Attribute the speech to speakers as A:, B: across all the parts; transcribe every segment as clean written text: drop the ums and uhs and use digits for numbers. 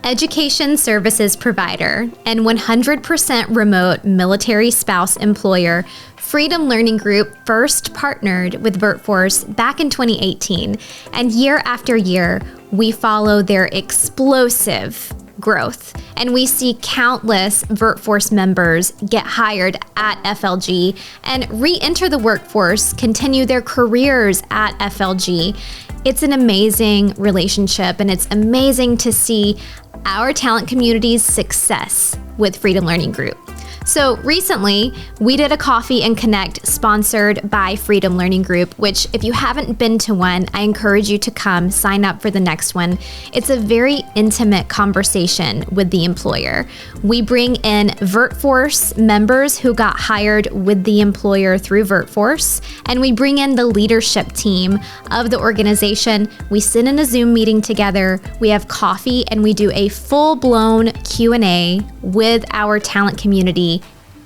A: education services provider and 100% remote military spouse employer, Freedom Learning Group first partnered with VirtForce back in 2018, and year after year, we follow their explosive growth, and we see countless VirtForce members get hired at FLG and re-enter the workforce, continue their careers at FLG. It's an amazing relationship, and it's amazing to see our talent community's success with Freedom Learning Group. So recently, we did a Coffee and Connect sponsored by Freedom Learning Group, which if you haven't been to one, I encourage you to come sign up for the next one. It's a very intimate conversation with the employer. We bring in VirtForce members who got hired with the employer through VirtForce, and we bring in the leadership team of the organization. We sit in a Zoom meeting together, we have coffee, and we do a full-blown Q&A with our talent community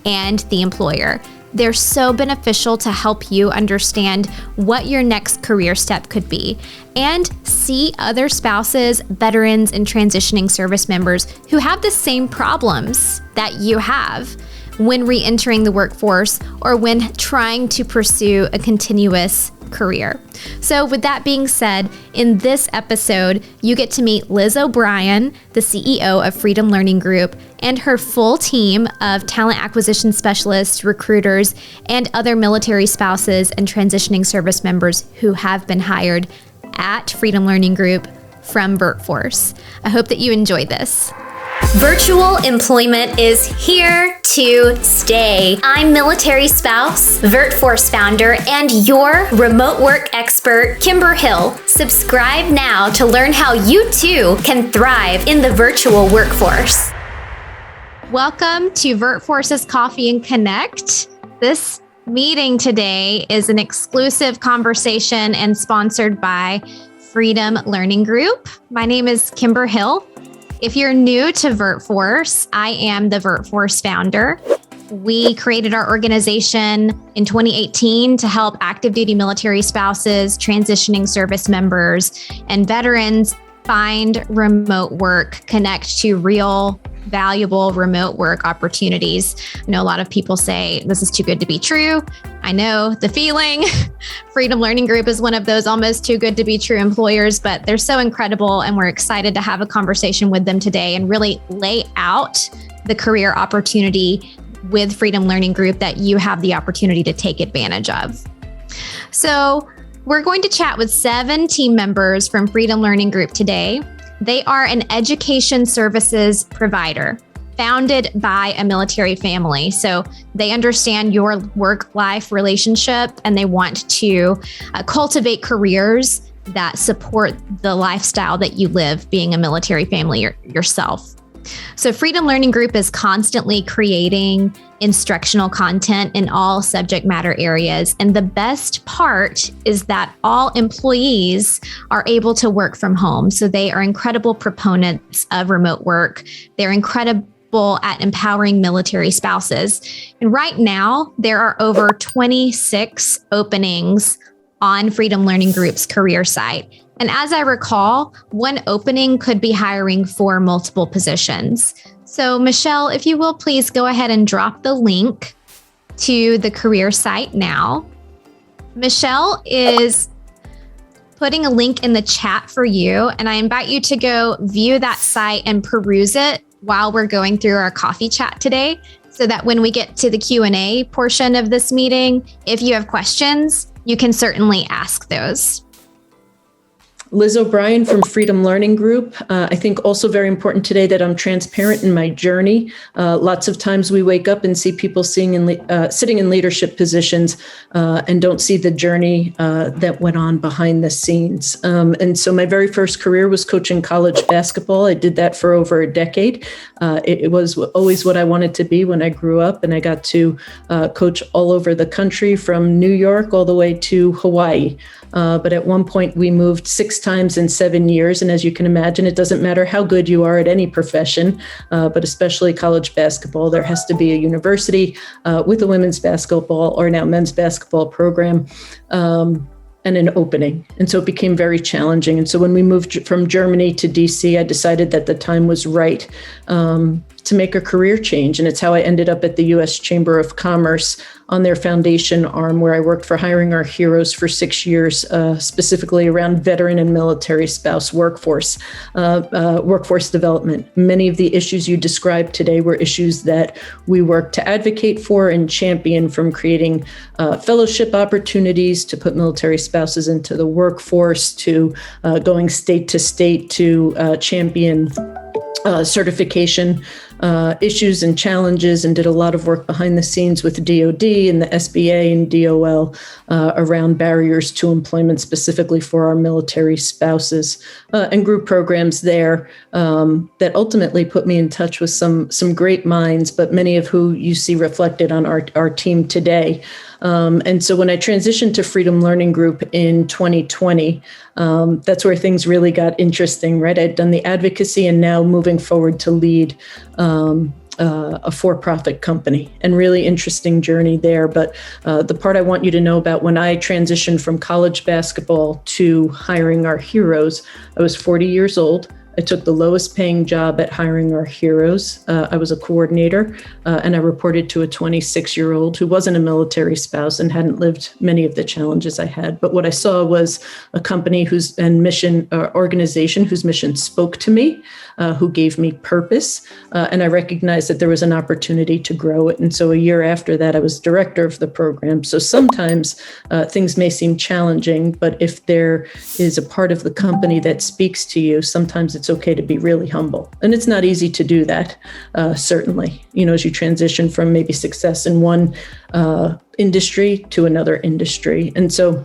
A: and the employer. They're so beneficial to help you understand what your next career step could be and see other spouses, veterans, and transitioning service members who have the same problems that you have when re-entering the workforce or when trying to pursue a continuous career. So with that being said, in this episode, you get to meet Liz O'Brien, the CEO of Freedom Learning Group, and her full team of talent acquisition specialists, recruiters, and other military spouses and transitioning service members who have been hired at Freedom Learning Group from VirtForce. I hope that you enjoy this.
B: Virtual employment is here to stay. I'm military spouse, VirtForce founder, and your remote work expert, Kimber Hill. Subscribe now to learn how you too can thrive in the virtual workforce.
A: Welcome to VirtForce's Coffee and Connect. This meeting today is an exclusive conversation and sponsored by Freedom Learning Group. My name is Kimber Hill. If you're new to VirtForce, I am the VirtForce founder. We created our organization in 2018 to help active duty military spouses, transitioning service members, and veterans find remote work, connect to real, valuable remote work opportunities. I know a lot of people say this is too good to be true. I know the feeling. Freedom Learning Group is one of those almost too good to be true employers, but they're so incredible, and we're excited to have a conversation with them today and really lay out the career opportunity with Freedom Learning Group that you have the opportunity to take advantage of. So we're going to chat with 7 team members from Freedom Learning Group today. They are an education services provider founded by a military family. So they understand your work-life relationship, and they want to cultivate careers that support the lifestyle that you live being a military family yourself. So Freedom Learning Group is constantly creating instructional content in all subject matter areas. And the best part is that all employees are able to work from home. So they are incredible proponents of remote work. They're incredible at empowering military spouses. And right now, there are over 26 openings on Freedom Learning Group's career site. And as I recall, one opening could be hiring for multiple positions. So Michelle, if you will, please go ahead and drop the link to the career site now. Michelle is putting a link in the chat for you, and I invite you to go view that site and peruse it while we're going through our coffee chat today, so that when we get to the Q&A portion of this meeting, if you have questions, you can certainly ask those.
C: Liz O'Brien from Freedom Learning Group. I think also very important today that I'm transparent in my journey. Lots of times we wake up and see people sitting in leadership positions and don't see the journey that went on behind the scenes. And so my very first career was coaching college basketball. I did that for over a decade. It was always what I wanted to be when I grew up, and I got to coach all over the country from New York all the way to Hawaii. But at one point we moved 6 times in 7 years. And as you can imagine, it doesn't matter how good you are at any profession, but especially college basketball. There has to be a university with a women's basketball or now men's basketball program. and an opening. And so it became very challenging. And so when we moved from Germany to DC, I decided that the time was right to make a career change. And it's how I ended up at the U.S. Chamber of Commerce on their foundation arm, where I worked for Hiring Our Heroes for 6 years, specifically around veteran and military spouse workforce development. Many of the issues you described today were issues that we worked to advocate for and champion, from creating fellowship opportunities to put military spouses into the workforce, to going state to state to champion certification issues and challenges, and did a lot of work behind the scenes with DoD and the SBA and DOL around barriers to employment, specifically for our military spouses, and grew programs there that ultimately put me in touch with some great minds, but many of who you see reflected on our team today. And so when I transitioned to Freedom Learning Group in 2020, that's where things really got interesting, right? I'd done the advocacy and now moving forward to lead a for-profit company, and really interesting journey there. But the part I want you to know about, when I transitioned from college basketball to Hiring Our Heroes, I was 40 years old. I took the lowest paying job at Hiring Our Heroes. I was a coordinator, and I reported to a 26-year-old who wasn't a military spouse and hadn't lived many of the challenges I had. But what I saw was a company organization whose mission spoke to me, who gave me purpose, and I recognized that there was an opportunity to grow it. And so a year after that, I was director of the program. So sometimes things may seem challenging, but if there is a part of the company that speaks to you, sometimes it's okay to be really humble. And it's not easy to do that, certainly, as you transition from maybe success in one industry to another industry. And so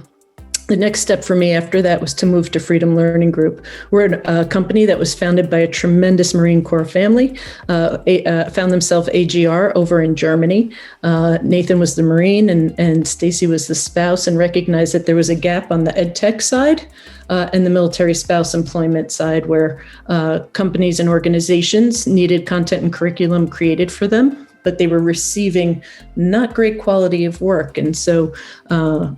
C: the next step for me after that was to move to Freedom Learning Group. We're a company that was founded by a tremendous Marine Corps family, found themselves AGR over in Germany. Nathan was the Marine and Stacy was the spouse, and recognized that there was a gap on the ed tech side and the military spouse employment side, where companies and organizations needed content and curriculum created for them, but they were receiving not great quality of work. And so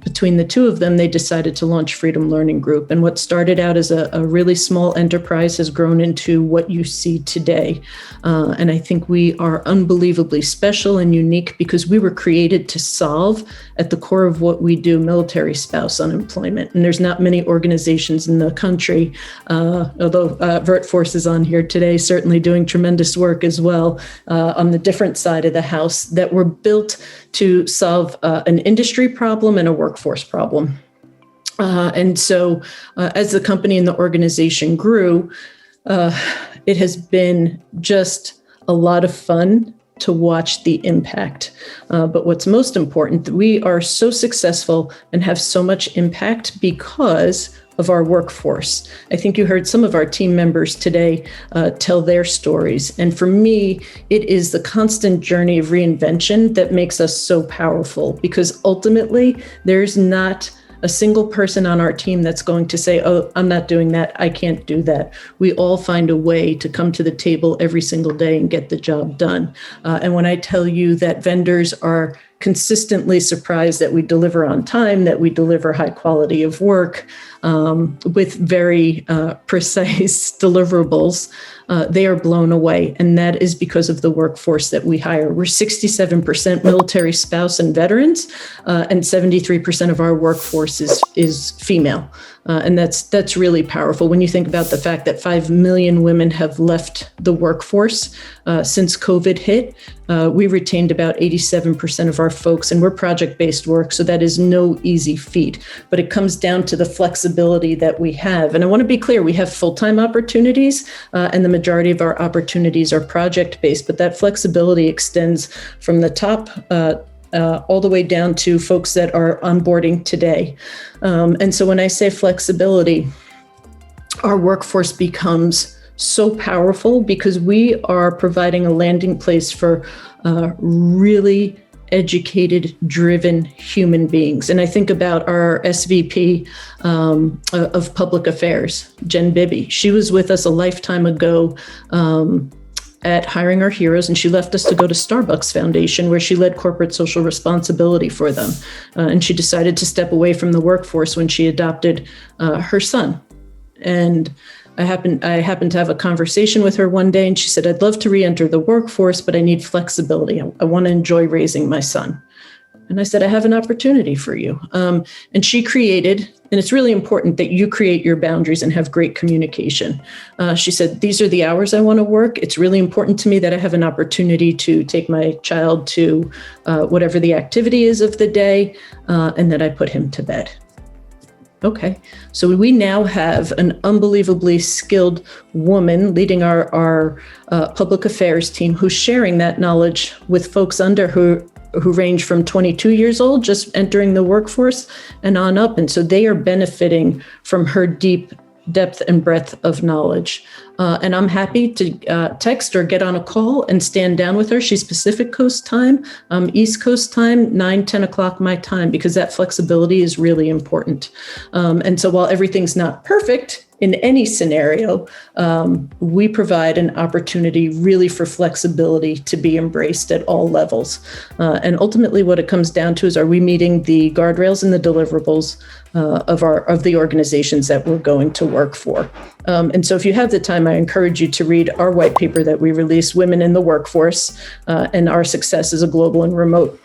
C: between the two of them, they decided to launch Freedom Learning Group. And what started out as a really small enterprise has grown into what you see today. And I think we are unbelievably special and unique because we were created to solve, at the core of what we do, military spouse unemployment. And there's not many organizations in the country, although VirtForce is on here today, certainly doing tremendous work as well on the different side of the house, that were built to solve an industry problem and a workforce problem. And so as the company and the organization grew, it has been just a lot of fun to watch the impact. But what's most important, we are so successful and have so much impact because of our workforce. I think you heard some of our team members today tell their stories. And for me, it is the constant journey of reinvention that makes us so powerful, because ultimately there's not a single person on our team that's going to say, oh, I'm not doing that, I can't do that. We all find a way to come to the table every single day and get the job done. And when I tell you that vendors are consistently surprised that we deliver on time, that we deliver high quality of work with very precise deliverables, they are blown away. And that is because of the workforce that we hire. We're 67% military spouse and veterans, and 73% of our workforce is female. And that's really powerful when you think about the fact that 5 million women have left the workforce since COVID hit. We retained about 87% of our folks, and we're project-based work, so that is no easy feat. But it comes down to the flexibility that we have. And I want to be clear, we have full-time opportunities, and the majority of our opportunities are project-based, but that flexibility extends from the top all the way down to folks that are onboarding today. And so when I say flexibility, our workforce becomes so powerful because we are providing a landing place for really educated, driven human beings. And I think about our SVP of Public Affairs, Jen Bibby. She was with us a lifetime ago at Hiring Our Heroes, and she left us to go to Starbucks Foundation, where she led corporate social responsibility for them. And she decided to step away from the workforce when she adopted her son. And I happened to have a conversation with her one day, and she said, "I'd love to re-enter the workforce, but I need flexibility. I want to enjoy raising my son." And I said, "I have an opportunity for you." And she created, and it's really important that you create your boundaries and have great communication. She said, "These are the hours I want to work. It's really important to me that I have an opportunity to take my child to whatever the activity is of the day, and that I put him to bed." Okay, so we now have an unbelievably skilled woman leading our public affairs team, who's sharing that knowledge with folks under who range from 22 years old, just entering the workforce, and on up. And so they are benefiting from her deep depth and breadth of knowledge. And I'm happy to text or get on a call and stand down with her. She's Pacific Coast time, East Coast time, 9, 10 o'clock my time, because that flexibility is really important. And so while everything's not perfect in any scenario, we provide an opportunity really for flexibility to be embraced at all levels. And ultimately what it comes down to is, are we meeting the guardrails and the deliverables of the organizations that we're going to work for? And so if you have the time, I encourage you to read our white paper that we released, Women in the Workforce, and Our Success as a Global and Remote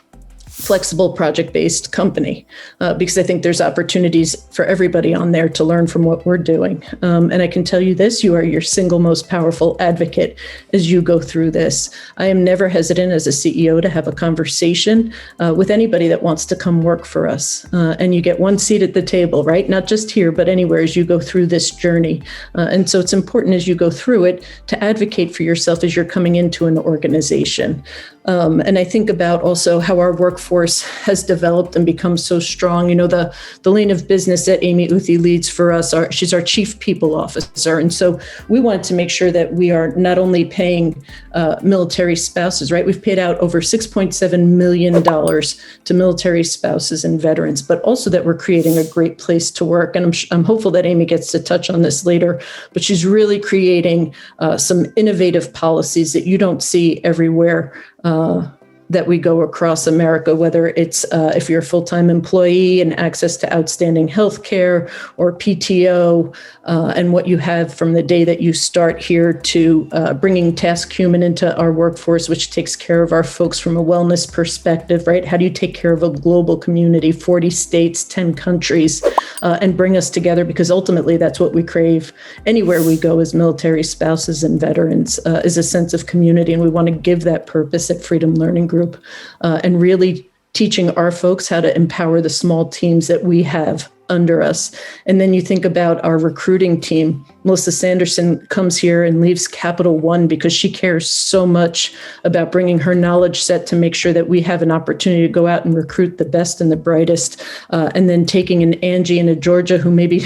C: Flexible Project-Based Company, because I think there's opportunities for everybody on there to learn from what we're doing. And I can tell you this, you are your single most powerful advocate as you go through this. I am never hesitant as a CEO to have a conversation with anybody that wants to come work for us. And you get one seat at the table, right? Not just here, but anywhere as you go through this journey. And so it's important as you go through it to advocate for yourself as you're coming into an organization. And I think about also how our workforce has developed and become so strong. You know, the lane of business that Amy Uthi leads for us, she's our chief people officer. And so we wanted to make sure that we are not only paying military spouses, right? We've paid out over $6.7 million to military spouses and veterans, but also that we're creating a great place to work. And I'm hopeful that Amy gets to touch on this later, but she's really creating some innovative policies that you don't see everywhere that we go across America, whether it's if you're a full-time employee and access to outstanding health care or PTO, and what you have from the day that you start here to bringing Task Human into our workforce, which takes care of our folks from a wellness perspective, right? How do you take care of a global community, 40 states, 10 countries, and bring us together? Because ultimately that's what we crave anywhere we go as military spouses and veterans, is a sense of community. And we want to give that purpose at Freedom Learning Group. And really teaching our folks how to empower the small teams that we have under us. And then you think about our recruiting team. Melissa Sanderson comes here and leaves Capital One because she cares so much about bringing her knowledge set to make sure that we have an opportunity to go out and recruit the best and the brightest. And then taking an Angie and a Georgia who maybe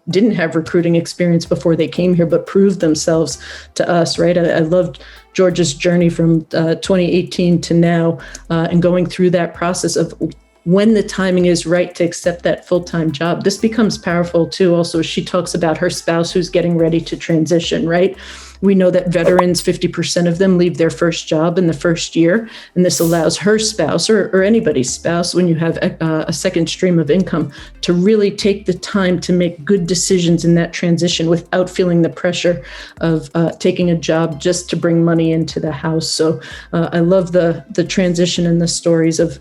C: didn't have recruiting experience before they came here, but proved themselves to us, right? I loved Georgia's journey from 2018 to now, and going through that process of when the timing is right to accept that full-time job. This becomes powerful too. Also, she talks about her spouse who's getting ready to transition, right? We know that veterans, 50% of them leave their first job in the first year. And this allows her spouse or anybody's spouse, when you have a second stream of income, to really take the time to make good decisions in that transition without feeling the pressure of taking a job just to bring money into the house. So I love the transition and the stories of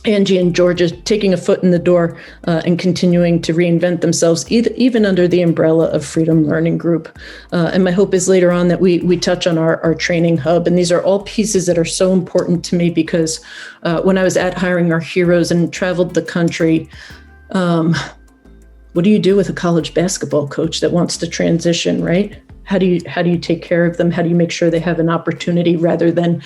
C: Angie and Georgia taking a foot in the door and continuing to reinvent themselves, even under the umbrella of Freedom Learning Group. And my hope is later on that we touch on our training hub. And these are all pieces that are so important to me because when I was at Hiring Our Heroes and traveled the country, what do you do with a college basketball coach that wants to transition, right? How do you take care of them? How do you make sure they have an opportunity rather than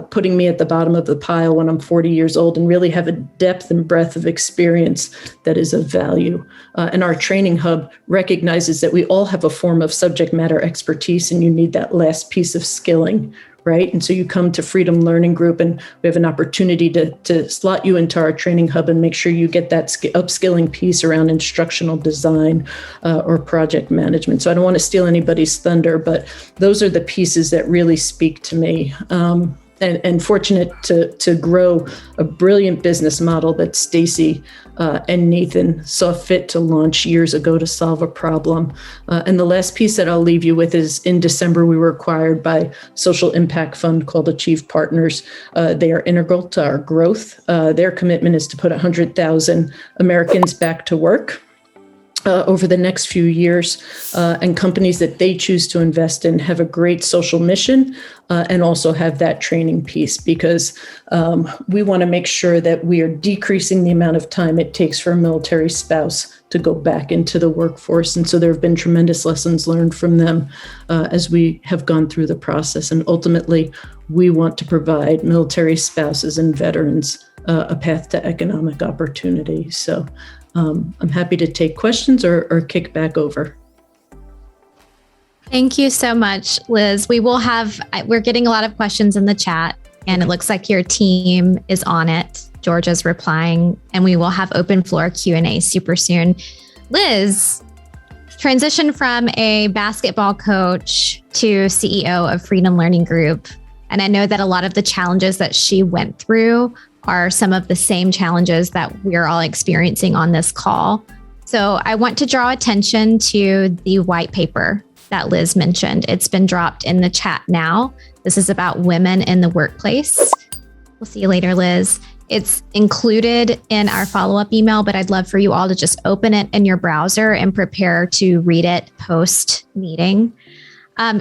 C: putting me at the bottom of the pile when I'm 40 years old, and really have a depth and breadth of experience that is of value? And our training hub recognizes that we all have a form of subject matter expertise, and you need that last piece of skilling, right? And so you come to Freedom Learning Group and we have an opportunity to slot you into our training hub and make sure you get that upskilling piece around instructional design or project management. So I don't want to steal anybody's thunder, but those are the pieces that really speak to me. And fortunate to grow a brilliant business model that Stacy and Nathan saw fit to launch years ago to solve a problem. And the last piece that I'll leave you with is in December, we were acquired by social impact fund called Achieve Partners. They are integral to our growth. Their commitment is to put 100,000 Americans back to work over the next few years, and companies that they choose to invest in have a great social mission and also have that training piece, because we want to make sure that we are decreasing the amount of time it takes for a military spouse to go back into the workforce. And so there have been tremendous lessons learned from them as we have gone through the process. And ultimately, we want to provide military spouses and veterans a path to economic opportunity. So I'm happy to take questions or kick back over.
A: Thank you so much, Liz. We're getting a lot of questions in the chat, and it looks like your team is on it. Georgia's replying, and we will have open floor Q&A super soon. Liz transitioned from a basketball coach to CEO of Freedom Learning Group. And I know that a lot of the challenges that she went through are some of the same challenges that we're all experiencing on this call. So I want to draw attention to the white paper that Liz mentioned. It's been dropped in the chat now. This is about women in the workplace. We'll see you later, Liz. It's included in our follow-up email, but I'd love for you all to just open it in your browser and prepare to read it post-meeting.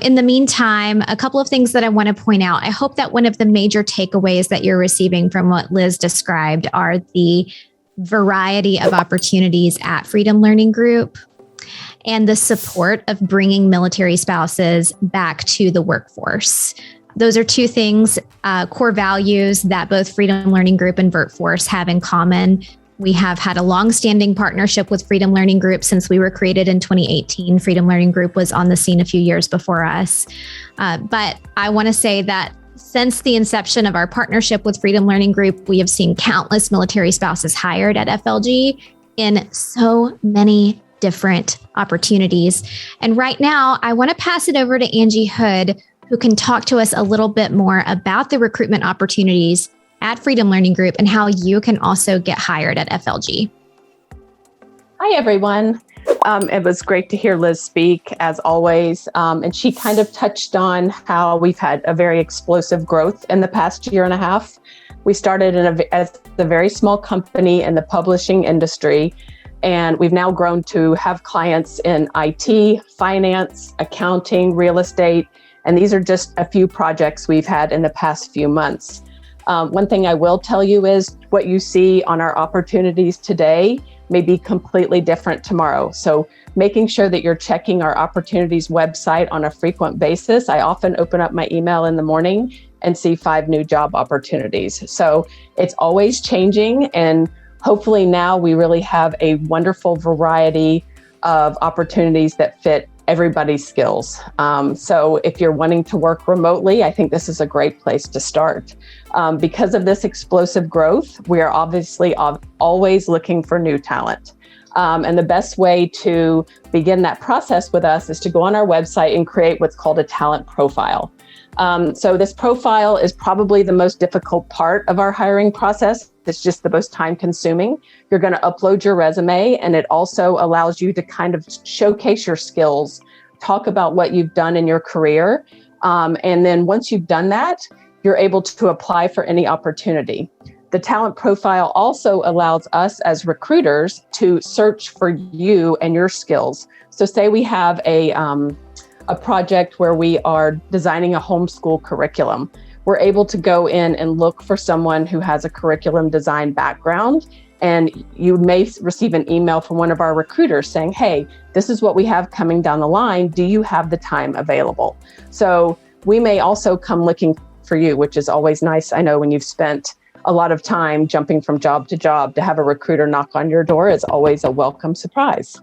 A: In the meantime, a couple of things that I want to point out. I hope that one of the major takeaways that you're receiving from what Liz described are the variety of opportunities at Freedom Learning Group and the support of bringing military spouses back to the workforce. Those are two things, core values that both Freedom Learning Group and VirtForce have in common. We have had a long-standing partnership with Freedom Learning Group since we were created in 2018. Freedom Learning Group was on the scene a few years before us. But I want to say that since the inception of our partnership with Freedom Learning Group, we have seen countless military spouses hired at FLG in so many different opportunities. And right now, I want to pass it over to Angie Hood, who can talk to us a little bit more about the recruitment opportunities at Freedom Learning Group and how you can also get hired at FLG.
D: Hi, everyone. It was great to hear Liz speak, as always. And she kind of touched on how we've had a very explosive growth in the past year and a half. We started as a very small company in the publishing industry, and we've now grown to have clients in IT, finance, accounting, real estate, and these are just a few projects we've had in the past few months. One thing I will tell you is what you see on our opportunities today may be completely different tomorrow. So making sure that you're checking our opportunities website on a frequent basis. I often open up my email in the morning and see 5 new job opportunities. So it's always changing, and hopefully now we really have a wonderful variety of opportunities that fit everybody's skills. So if you're wanting to work remotely, I think this is a great place to start. Because of this explosive growth, we are obviously always looking for new talent. And the best way to begin that process with us is to go on our website and create what's called a talent profile. So this profile is probably the most difficult part of our hiring process. It's just the most time consuming. You're going to upload your resume, and it also allows you to kind of showcase your skills, talk about what you've done in your career. And then once you've done that, you're able to apply for any opportunity. The talent profile also allows us as recruiters to search for you and your skills. So say we have a project where we are designing a homeschool curriculum. We're able to go in and look for someone who has a curriculum design background, and you may receive an email from one of our recruiters saying, hey, this is what we have coming down the line. Do you have the time available? So we may also come looking for you, which is always nice. I know when you've spent a lot of time jumping from job to job, to have a recruiter knock on your door is always a welcome surprise.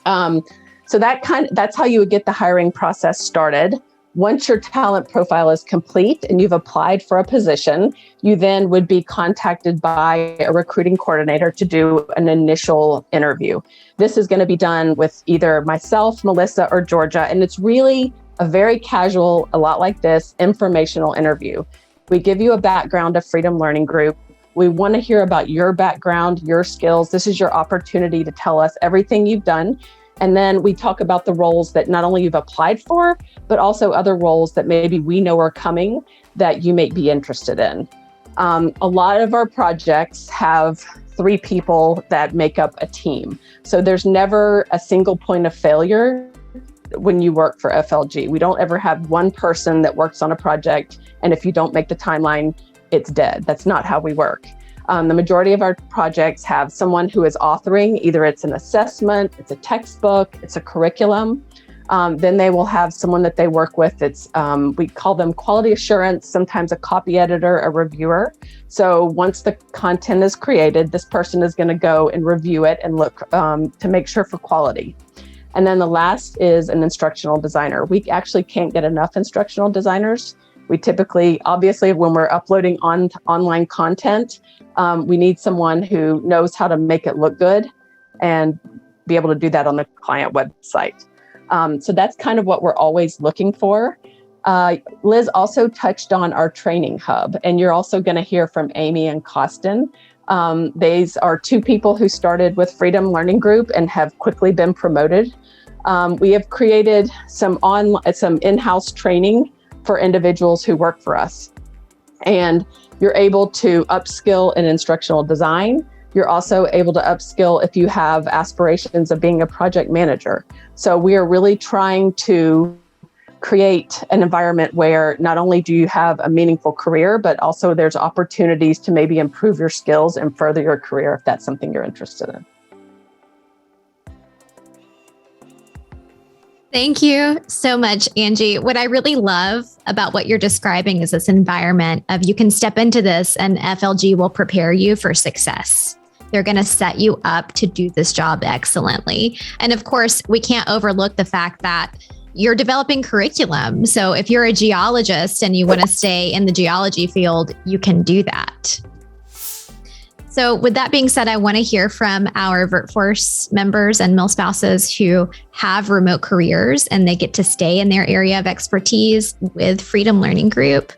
D: So that's how you would get the hiring process started. Once your talent profile is complete and you've applied for a position, you then would be contacted by a recruiting coordinator to do an initial interview. This is going to be done with either myself, Melissa, or Georgia, and it's really a very casual, a lot like this, informational interview. We give you a background of Freedom Learning Group. We want to hear about your background, your skills. This is your opportunity to tell us everything you've done. And then we talk about the roles that not only you've applied for, but also other roles that maybe we know are coming that you may be interested in. A lot of our projects have 3 people that make up a team. So there's never a single point of failure when you work for FLG. We don't ever have one person that works on a project, and if you don't make the timeline, it's dead. That's not how we work. The majority of our projects have someone who is authoring, either it's an assessment, it's a textbook, it's a curriculum. Then they will have someone that they work with. It's we call them quality assurance, sometimes a copy editor, a reviewer. So once the content is created, this person is going to go and review it and look to make sure for quality. And then the last is an instructional designer. We actually can't get enough instructional designers. We typically, obviously, when we're uploading online content, we need someone who knows how to make it look good and be able to do that on the client website. So that's kind of what we're always looking for. Liz also touched on our training hub, and you're also going to hear from Amy and Coston. These are 2 people who started with Freedom Learning Group and have quickly been promoted. We have created some in-house training for individuals who work for us. And you're able to upskill in instructional design. You're also able to upskill if you have aspirations of being a project manager. So we are really trying to create an environment where not only do you have a meaningful career, but also there's opportunities to maybe improve your skills and further your career if that's something you're interested in.
A: Thank you so much, Angie. What I really love about what you're describing is this environment of you can step into this and FLG will prepare you for success. They're going to set you up to do this job excellently. And of course, we can't overlook the fact that you're developing curriculum. So if you're a geologist and you want to stay in the geology field, you can do that. So with that being said, I want to hear from our VirtForce members and milspouses who have remote careers and they get to stay in their area of expertise with Freedom Learning Group.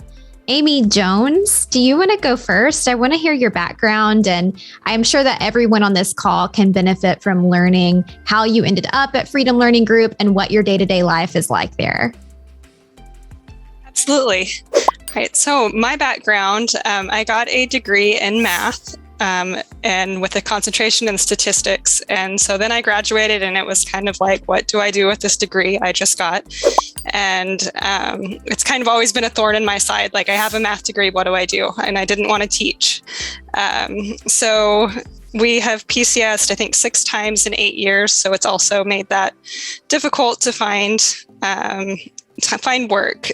A: Amy Jones, do you want to go first? I want to hear your background, and I'm sure that everyone on this call can benefit from learning how you ended up at Freedom Learning Group and what your day-to-day life is like there.
E: Absolutely. Right. So my background, I got a degree in math. And with a concentration in statistics. And so then I graduated and it was kind of like, what do I do with this degree I just got? And it's kind of always been a thorn in my side. Like, I have a math degree, what do I do? And I didn't want to teach. So we have PCS'd, I think, 6 times in 8 years. So it's also made that difficult to find work.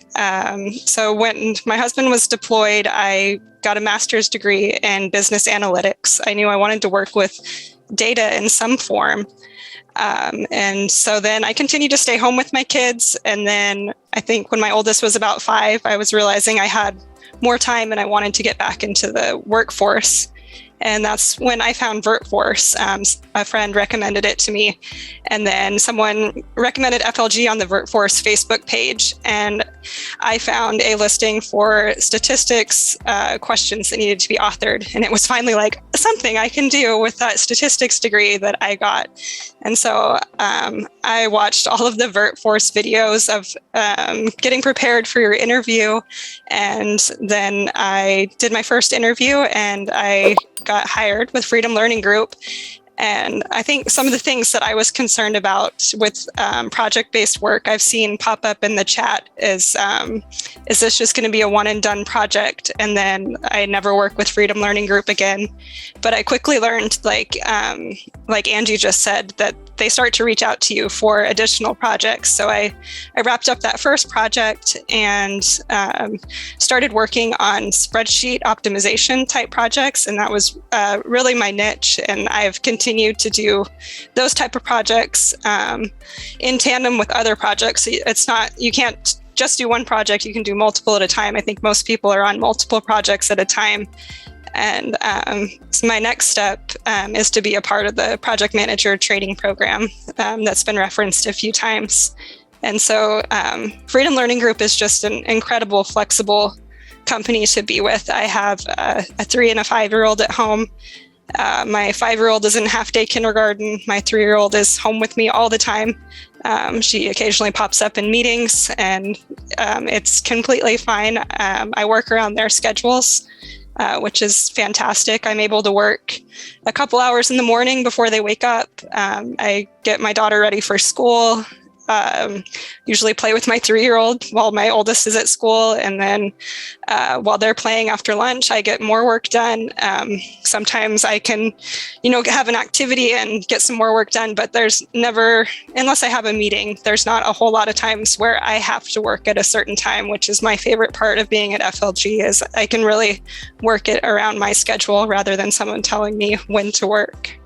E: So when my husband was deployed, I got a master's degree in business analytics. I knew I wanted to work with data in some form. And so then I continued to stay home with my kids. And then I think when my oldest was about 5, I was realizing I had more time and I wanted to get back into the workforce. And that's when I found VirtForce. A friend recommended it to me. And then someone recommended FLG on the VirtForce Facebook page. And I found a listing for statistics questions that needed to be authored. And it was finally like something I can do with that statistics degree that I got. And so I watched all of the VirtForce videos of getting prepared for your interview. And then I did my first interview and I got hired with Freedom Learning Group. And I think some of the things that I was concerned about with project-based work I've seen pop up in the chat is this just going to be a one and done project? And then I never work with Freedom Learning Group again. But I quickly learned, like Angie just said, that they start to reach out to you for additional projects. So I wrapped up that first project and started working on spreadsheet optimization type projects. And that was really my niche. And I've continued to do those type of projects in tandem with other projects. It's not, you can't just do one project. You can do multiple at a time. I think most people are on multiple projects at a time. And so my next step is to be a part of the project manager training program that's been referenced a few times. And so Freedom Learning Group is just an incredible, flexible company to be with. I have a 3 and a 5-year-old at home. My 5-year-old is in half-day kindergarten. My 3-year-old is home with me all the time. She occasionally pops up in meetings, and it's completely fine. I work around their schedules, which is fantastic. I'm able to work a couple hours in the morning before they wake up. I get my daughter ready for school. Usually play with my 3-year-old while my oldest is at school. And then while they're playing after lunch, I get more work done. Sometimes I can, have an activity and get some more work done, but there's never, unless I have a meeting, there's not a whole lot of times where I have to work at a certain time, which is my favorite part of being at FLG, is I can really work it around my schedule rather than someone telling me when to work.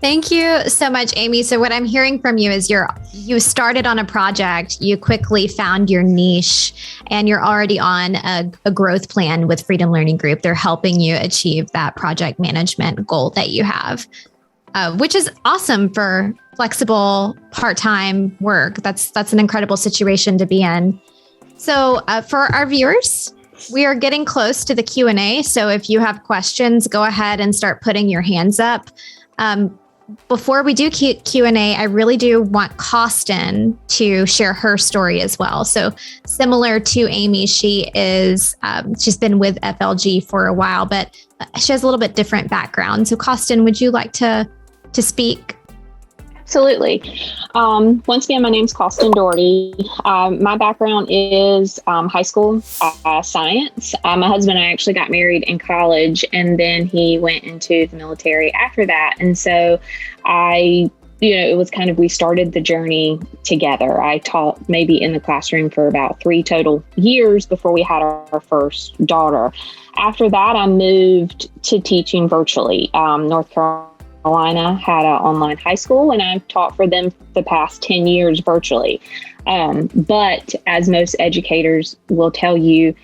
A: Thank you so much, Amy. So what I'm hearing from you is you started on a project, you quickly found your niche, and you're already on a growth plan with Freedom Learning Group. They're helping you achieve that project management goal that you have, which is awesome for flexible part-time work. That's an incredible situation to be in. So for our viewers, we are getting close to the Q&A. So if you have questions, go ahead and start putting your hands up. Before we do Q&A, I really do want Coston to share her story as well. So similar to Amy, she's been with FLG for a while, but she has a little bit different background. So Coston, would you like to speak?
F: Absolutely. Once again, my name's Coston Daugherty. My background is high school science. My husband and I actually got married in college, and then he went into the military after that. And so it was kind of, we started the journey together. I taught maybe in the classroom for about 3 total years before we had our first daughter. After that, I moved to teaching virtually. North Carolina had an online high school, and I've taught for them the past 10 years virtually. But as most educators will tell you,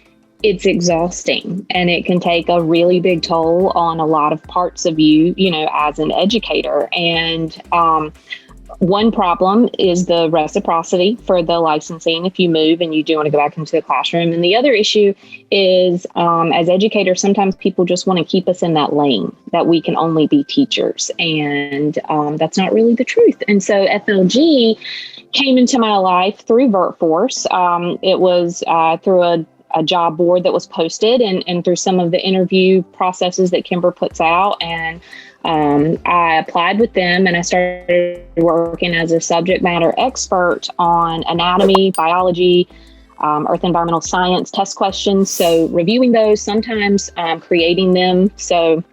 F: it's exhausting, and it can take a really big toll on a lot of parts of you, as an educator. And one problem is the reciprocity for the licensing if you move and you do want to go back into the classroom. And the other issue is, as educators, sometimes people just want to keep us in that lane that we can only be teachers. And that's not really the truth. And so FLG came into my life through VirtForce. It was through a job board that was posted, and through some of the interview processes that Kimber puts out. And I applied with them, and I started working as a subject matter expert on anatomy, biology, earth environmental science test questions. So reviewing those, sometimes creating them. So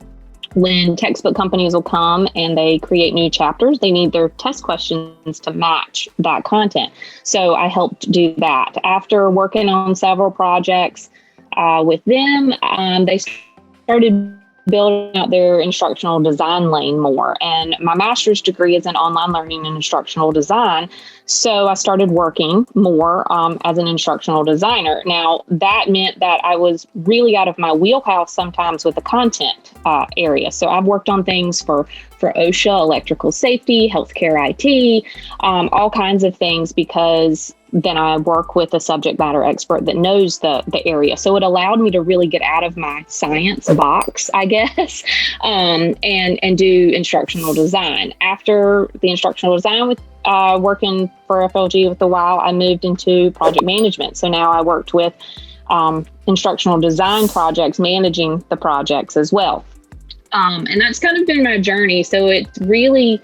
F: when textbook companies will come and they create new chapters, they need their test questions to match that content. So I helped do that. After working on several projects with them, they started building out their instructional design lane more. And my master's degree is in online learning and instructional design. So I started working more as an instructional designer. Now, that meant that I was really out of my wheelhouse sometimes with the content area. So I've worked on things for OSHA, electrical safety, healthcare IT, all kinds of things, because then I work with a subject matter expert that knows the area. So it allowed me to really get out of my science box, I guess, and do instructional design. After the instructional design with working for FLG with a while, I moved into project management. So now I worked with instructional design projects, managing the projects as well. And that's kind of been my journey. So it's really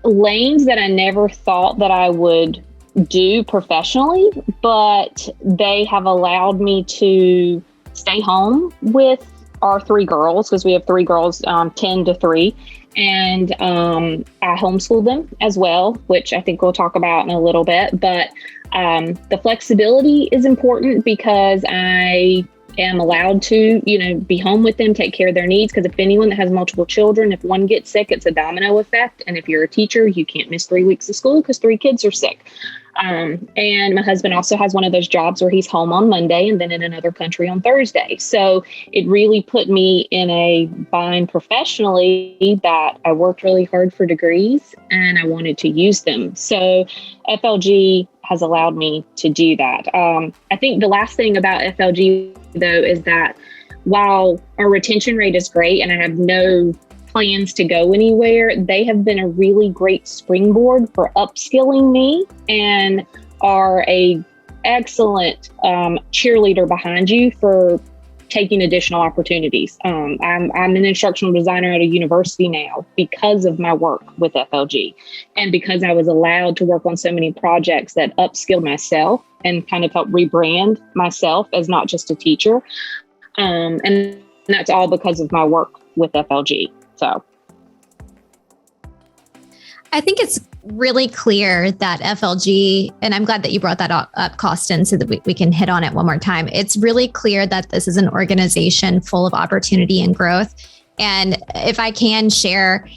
F: lanes that I never thought that I would do professionally, but they have allowed me to stay home with our 3 girls, because we have 3 girls, 10 to 3. And I homeschool them as well, which I think we'll talk about in a little bit. But the flexibility is important, because I am allowed to, be home with them, take care of their needs. Because if anyone that has multiple children, if one gets sick, it's a domino effect. And if you're a teacher, you can't miss 3 weeks of school because 3 kids are sick. And my husband also has one of those jobs where he's home on Monday and then in another country on Thursday. So it really put me in a bind professionally that I worked really hard for degrees and I wanted to use them. So FLG has allowed me to do that. I think the last thing about FLG, though, is that while our retention rate is great and I have no plans to go anywhere, they have been a really great springboard for upskilling me and are a excellent cheerleader behind you for taking additional opportunities. I'm an instructional designer at a university now because of my work with FLG and because I was allowed to work on so many projects that upskilled myself and kind of helped rebrand myself as not just a teacher. And that's all because of my work with FLG. So
A: I think it's really clear that FLG, and I'm glad that you brought that up, Coston, so that we can hit on it one more time. It's really clear that this is an organization full of opportunity and growth. And if I can share,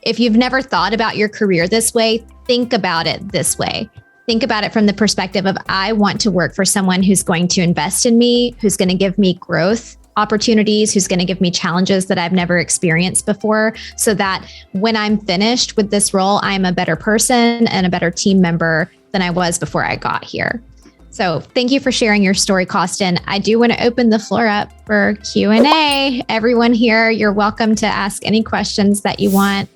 A: if you've never thought about your career this way, think about it this way. Think about it from the perspective of, I want to work for someone who's going to invest in me, who's going to give me growth opportunities, who's going to give me challenges that I've never experienced before, so that when I'm finished with this role, I'm a better person and a better team member than I was before I got here. So thank you for sharing your story, Coston. I do want to open the floor up for Q&A. Everyone here, you're welcome to ask any questions that you want.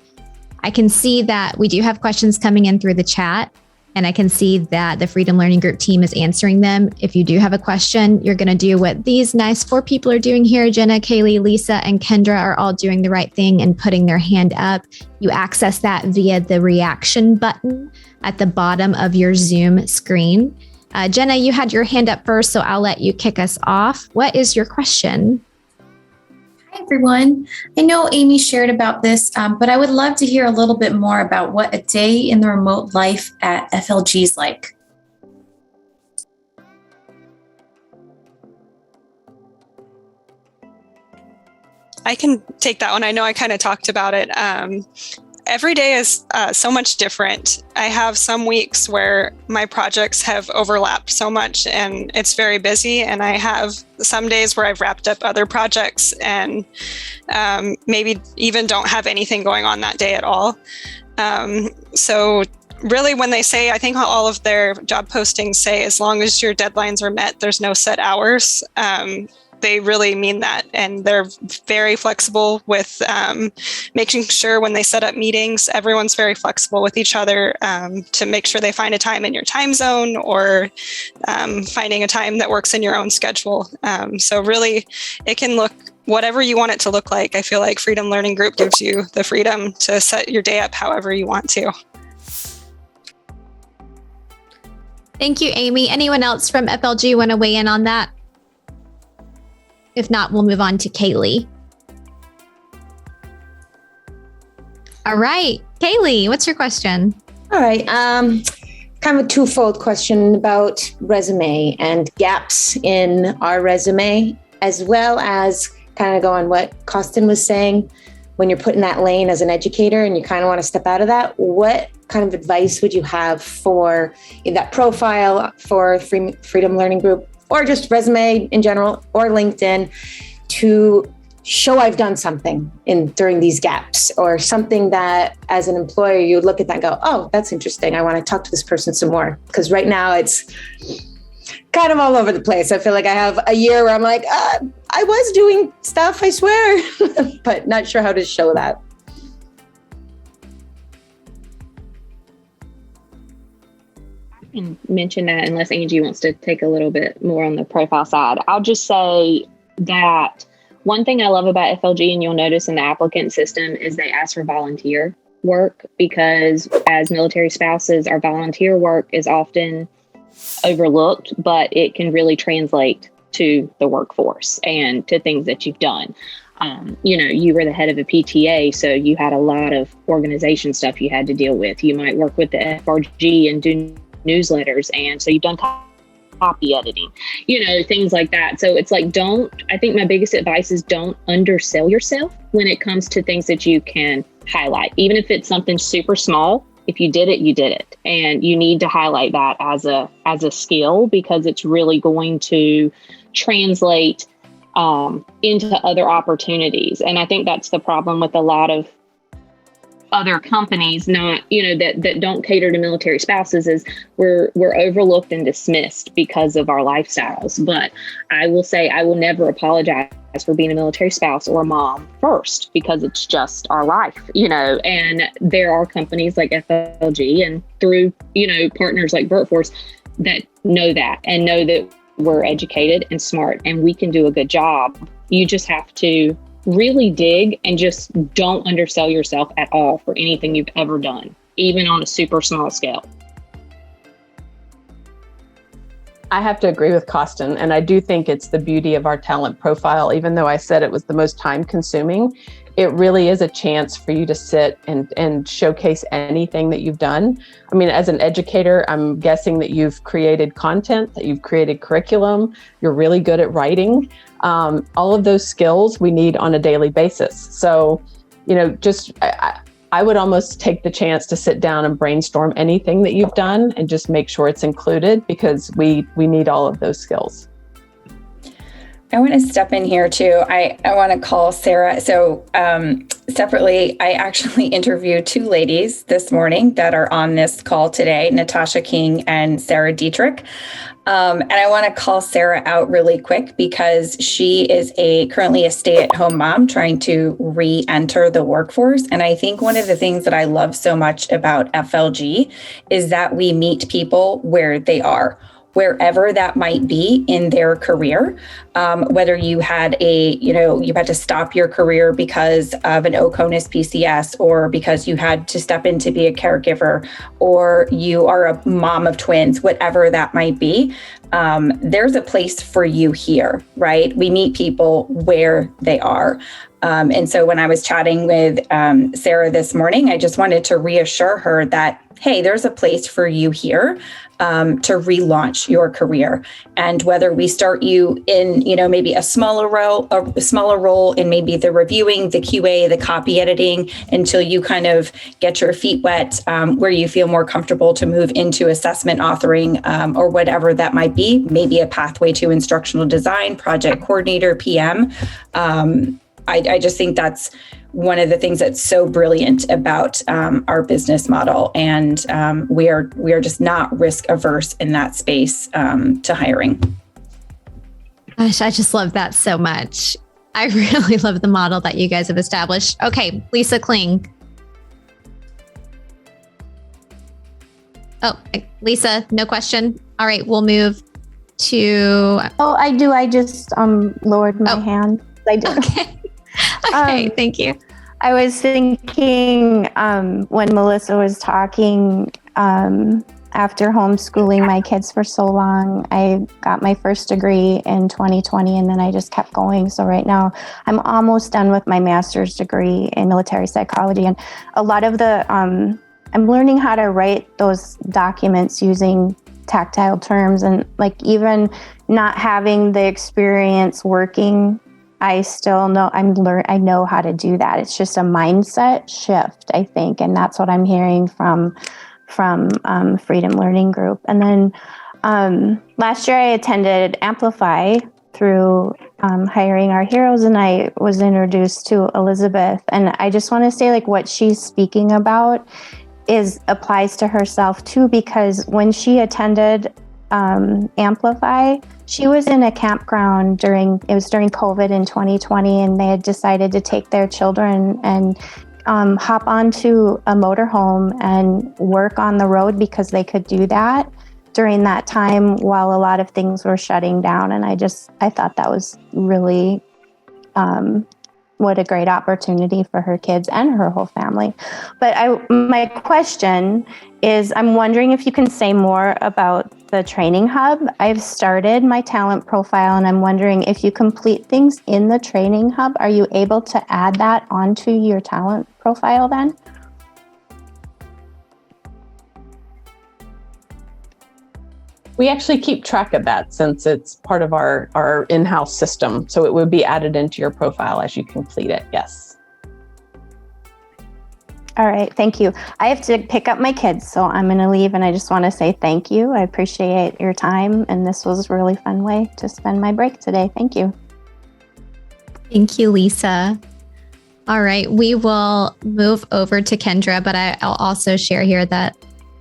A: I can see that we do have questions coming in through the chat. And I can see that the Freedom Learning Group team is answering them. If you do have a question, you're going to do what these nice 4 people are doing here. Jenna, Kaylee, Lisa, and Kendra are all doing the right thing and putting their hand up. You access that via the reaction button at the bottom of your Zoom screen. Jenna, you had your hand up first, so I'll let you kick us off. What is your question?
G: Hi, everyone. I know Amy shared about this, but I would love to hear a little bit more about what a day in the remote life at FLG is like.
E: I can take that one. I know I kind of talked about it. Every day is so much different. I have some weeks where my projects have overlapped so much and it's very busy. And I have some days where I've wrapped up other projects and maybe even don't have anything going on that day at all. So really when they say, I think all of their job postings say, as long as your deadlines are met, there's no set hours. They really mean that. And they're very flexible with making sure when they set up meetings, everyone's very flexible with each other to make sure they find a time in your time zone or finding a time that works in your own schedule. So really, it can look whatever you want it to look like. I feel like Freedom Learning Group gives you the freedom to set your day up however you want to.
A: Thank you, Amy. Anyone else from FLG want to weigh in on that? If not, we'll move on to Kaylee. All right, Kaylee, what's your question?
H: All right, kind of a twofold question about resume and gaps in our resume, as well as kind of go on what Coston was saying. When you're put in that lane as an educator and you kind of want to step out of that, what kind of advice would you have for that profile for Freedom Learning Group, or just resume in general, or LinkedIn, to show I've done something during these gaps, or something that as an employer, you look at that and go, oh, that's interesting. I want to talk to this person some more. Because right now it's kind of all over the place. I feel like I have a year where I'm like, I was doing stuff, I swear, but not sure how to show that.
F: Can mention that unless Angie wants to take a little bit more on the profile side. I'll just say that one thing I love about FLG, and you'll notice in the applicant system, is they ask for volunteer work, because as military spouses, our volunteer work is often overlooked, but it can really translate to the workforce and to things that you've done. You were the head of a PTA, so you had a lot of organization stuff you had to deal with. You might work with the FRG and do newsletters, and so you've done copy editing, things like that. So it's like, I think my biggest advice is don't undersell yourself when it comes to things that you can highlight. Even if it's something super small, if you did it, you did it. And you need to highlight that as a skill, because it's really going to translate into other opportunities. And I think that's the problem with a lot of other companies, not, that don't cater to military spouses, is we're overlooked and dismissed because of our lifestyles. But I will say, I will never apologize for being a military spouse or a mom first, because it's just our life, and there are companies like FLG and through, partners like VirtForce that know that and know that we're educated and smart and we can do a good job. You just have to really dig and just don't undersell yourself at all for anything you've ever done, even on a super small scale.
D: I have to agree with Coston, and I do think it's the beauty of our talent profile. Even though I said it was the most time consuming, it really is a chance for you to sit and showcase anything that you've done. I mean, as an educator, I'm guessing that you've created content, that you've created curriculum, you're really good at writing. All of those skills we need on a daily basis. So, I would almost take the chance to sit down and brainstorm anything that you've done and just make sure it's included, because we need all of those skills.
I: I want to step in here too. I want to call Sarah. So separately, I actually interviewed two ladies this morning that are on this call today, Natasha King and Sarah Dietrich. And I want to call Sarah out really quick because she is currently a stay-at-home mom trying to re-enter the workforce. And I think one of the things that I love so much about FLG is that we meet people where they are, wherever that might be in their career, whether you had you had to stop your career because of an OCONUS PCS, or because you had to step in to be a caregiver, or you are a mom of twins, whatever that might be, there's a place for you here, right? We meet people where they are. And so when I was chatting with Sarah this morning, I just wanted to reassure her that, hey, there's a place for you here to relaunch your career. And whether we start you in, maybe a smaller role in maybe the reviewing, the QA, the copy editing, until you kind of get your feet wet, where you feel more comfortable to move into assessment authoring, or whatever that might be, maybe a pathway to instructional design, project coordinator, PM. I just think that's one of the things that's so brilliant about our business model, and we are just not risk averse in that space to hiring.
A: Gosh, I just love that so much. I really love the model that you guys have established. Okay, Lisa Kling. Oh, Lisa, no question. All right, we'll move to.
J: Oh, I do. I just lowered my hand. I do.
A: Okay. Okay, thank you.
J: I was thinking when Melissa was talking, after homeschooling my kids for so long, I got my first degree in 2020, and then I just kept going. So right now I'm almost done with my master's degree in military psychology. And a lot of I'm learning how to write those documents using tactile terms, and even not having the experience working, I still know I know how to do that. It's just a mindset shift, I think. And that's what I'm hearing from Freedom Learning Group. And then last year I attended Amplify through Hiring Our Heroes, and I was introduced to Elizabeth. And I just want to say what she's speaking about applies to herself too, because when she attended Amplify, she was in a campground during COVID in 2020, and they had decided to take their children and hop onto a motorhome and work on the road because they could do that during that time while a lot of things were shutting down. And I thought that was really what a great opportunity for her kids and her whole family. But my question is, I'm wondering if you can say more about the training hub. I've started my talent profile, and I'm wondering if you complete things in the training hub, are you able to add that onto your talent profile then?
D: We actually keep track of that since it's part of our in-house system. So it would be added into your profile as you complete it. Yes.
J: All right. Thank you. I have to pick up my kids, so I'm going to leave, and I just want to say thank you. I appreciate your time, and this was a really fun way to spend my break today. Thank you.
A: Thank you, Lisa. All right. We will move over to Kendra, but I'll also share here that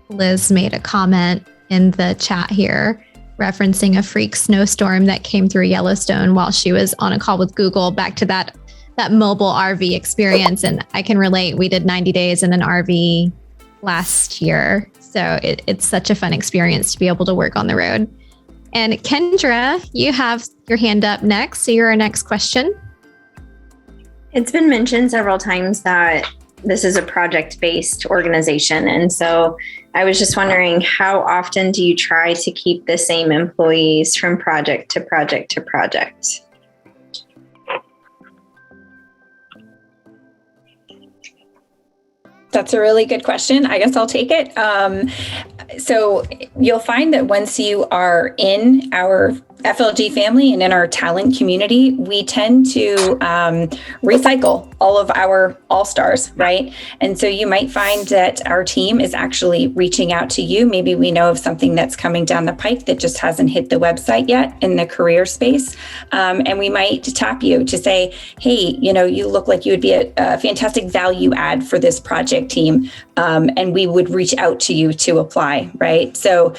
A: Liz made a comment in the chat here referencing a freak snowstorm that came through Yellowstone while she was on a call with Google, back to that mobile RV experience. And I can relate. We did 90 days in an RV last year. So it's such a fun experience to be able to work on the road. And Kendra, you have your hand up next. So you're our next question.
K: It's been mentioned several times that this is a project-based organization. And so I was just wondering, how often do you try to keep the same employees from project to project to project?
I: That's a really good question. I guess I'll take it. So you'll find that once you are in our FLG family and in our talent community, we tend to recycle all of our all-stars, right? And so you might find that our team is actually reaching out to you. Maybe we know of something that's coming down the pike that just hasn't hit the website yet in the career space. And we might tap you to say, hey, you look like you would be a fantastic value add for this project team. And we would reach out to you to apply, right? So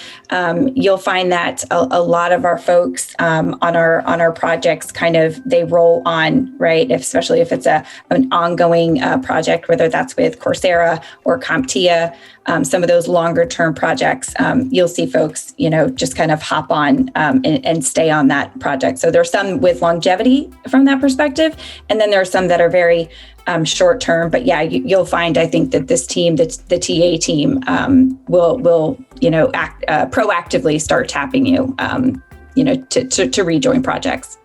I: you'll find that a lot of our folks on our projects they roll on, right? Especially if it's an ongoing project, whether that's with Coursera or CompTIA, some of those longer term projects, you'll see folks, just kind of hop on and stay on that project. So there's some with longevity from that perspective, and then there are some that are very short term. But yeah, you'll find, I think, that this team, the TA team, will proactively start tapping you. To rejoin projects.